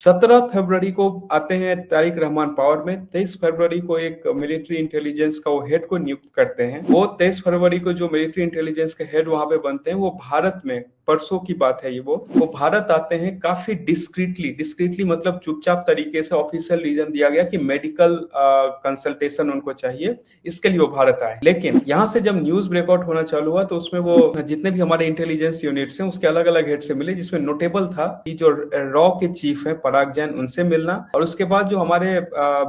17 फरवरी को आते हैं तारिक रहमान पावर में। 23 फरवरी को एक मिलिट्री इंटेलिजेंस का वो हेड को नियुक्त करते हैं। वो 23 फरवरी को जो मिलिट्री इंटेलिजेंस के हेड वहां पे बनते हैं वो भारत में, परसों की बात है ये, वो भारत आते हैं काफी डिस्क्रीटली मतलब चुपचाप तरीके से। ऑफिशियल रीजन दिया गया कि मेडिकल कंसल्टेशन उनको चाहिए, इसके लिए वो भारत आए। लेकिन यहाँ से जब न्यूज ब्रेकआउट होना चालू हुआ तो उसमें वो जितने भी हमारे इंटेलिजेंस यूनिट्स हैं उसके अलग अलग हेड से मिले, जिसमें नोटेबल था कि जो रॉ के चीफ हैं पराग जैन, उनसे मिलना, और उसके बाद जो हमारे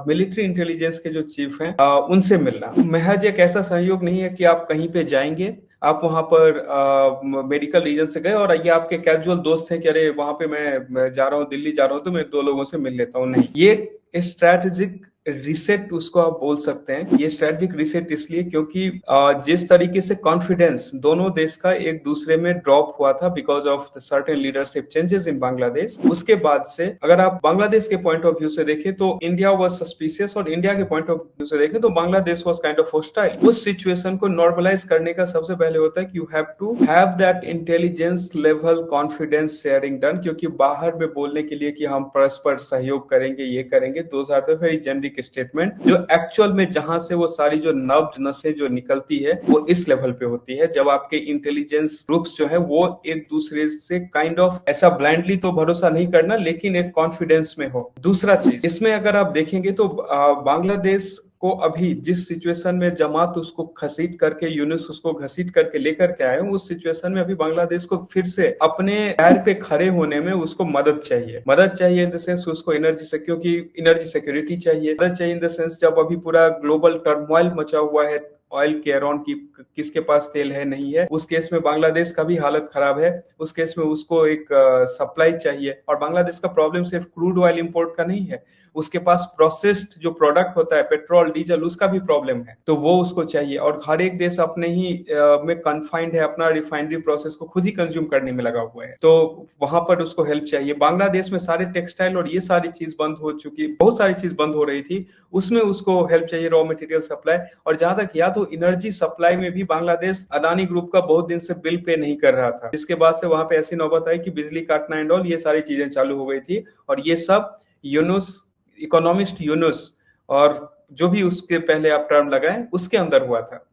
मिलिट्री इंटेलिजेंस के जो चीफ हैं उनसे मिलना। महज एक ऐसा सहयोग नहीं है कि आप कहीं पे जाएंगे, आप वहां पर मेडिकल रीजन से गए और ये आपके कैजुअल दोस्त हैं कि अरे वहां पे मैं जा रहा हूँ, दिल्ली जा रहा हूँ तो मैं 2 लोगों से मिल लेता हूँ। नहीं, ये स्ट्रैटेजिक रिसेट उसको आप बोल सकते हैं। ये स्ट्रैटेजिक रिसेट इसलिए क्योंकि जिस तरीके से कॉन्फिडेंस दोनों देश का एक दूसरे में ड्रॉप हुआ था because of the certain leadership changes in Bangladesh, उसके बाद से अगर आप बांग्लादेश के पॉइंट ऑफ व्यू से देखें तो इंडिया वाज सस्पिशियस, और इंडिया के पॉइंट ऑफ व्यू से देखें तो Bangladesh was kind of hostile. उस सिचुएशन को नॉर्मलाइज करने का सबसे पहले होता है कि you have to have that intelligence level confidence sharing done, क्योंकि बाहर में बोलने के लिए कि हम परस्पर सहयोग करेंगे, ये करेंगे, those are the very generic statement. जो एक्चुअल में जहां से वो सारी जो नब्ज नसें जो निकलती है वो इस लेवल पे होती है, जब आपके इंटेलिजेंस ग्रुप्स जो है वो एक दूसरे से काइंड ऑफ ऐसा ब्लाइंडली तो भरोसा नहीं करना, लेकिन एक कॉन्फिडेंस में हो। दूसरा चीज इसमें अगर आप देखेंगे तो बांग्लादेश को अभी जिस सिचुएशन में जमात उसको घसीट करके, यूनुस उसको घसीट करके लेकर के आए, उस सिचुएशन में अभी बांग्लादेश को फिर से अपने पैर पे खड़े होने में उसको मदद चाहिए इन द सेंस उसको एनर्जी सिक्योरिटी चाहिए। मदद चाहिए इन द सेंस जब अभी पूरा ग्लोबल टर्मोइल मचा हुआ है ऑयल के अराउंड की, किसके पास तेल है नहीं है, उस केस में बांग्लादेश का भी हालत खराब है। उस केस में उसको एक सप्लाई चाहिए, और बांग्लादेश का प्रॉब्लम सिर्फ क्रूड ऑयल इंपोर्ट का नहीं है, उसके पास प्रोसेस्ड जो प्रोडक्ट होता है पेट्रोल डीजल, उसका भी प्रॉब्लम है, तो वो उसको चाहिए। और हर एक देश अपने ही में कन्फाइंड है, अपना रिफाइनरी प्रोसेस को खुद ही कंज्यूम करने में लगा हुआ है, तो वहां पर उसको हेल्प चाहिए। बांग्लादेश में सारे टेक्सटाइल और ये सारी चीज बंद हो चुकी, बहुत सारी चीज बंद हो रही थी, उसमें उसको हेल्प चाहिए, रॉ मटेरियल सप्लाई। और जहां तक याद हो एनर्जी सप्लाई में भी बांग्लादेश अदानी ग्रुप का बहुत दिन से बिल पे नहीं कर रहा था, जिसके बाद से वहां पे ऐसी नौबत आई कि बिजली काटना एंड ऑल, ये सारी चीजें चालू हो गई थी। और ये सब यूनुस, इकोनॉमिस्ट यूनुस और जो भी उसके पहले आप टर्म लगाएं उसके अंदर हुआ था।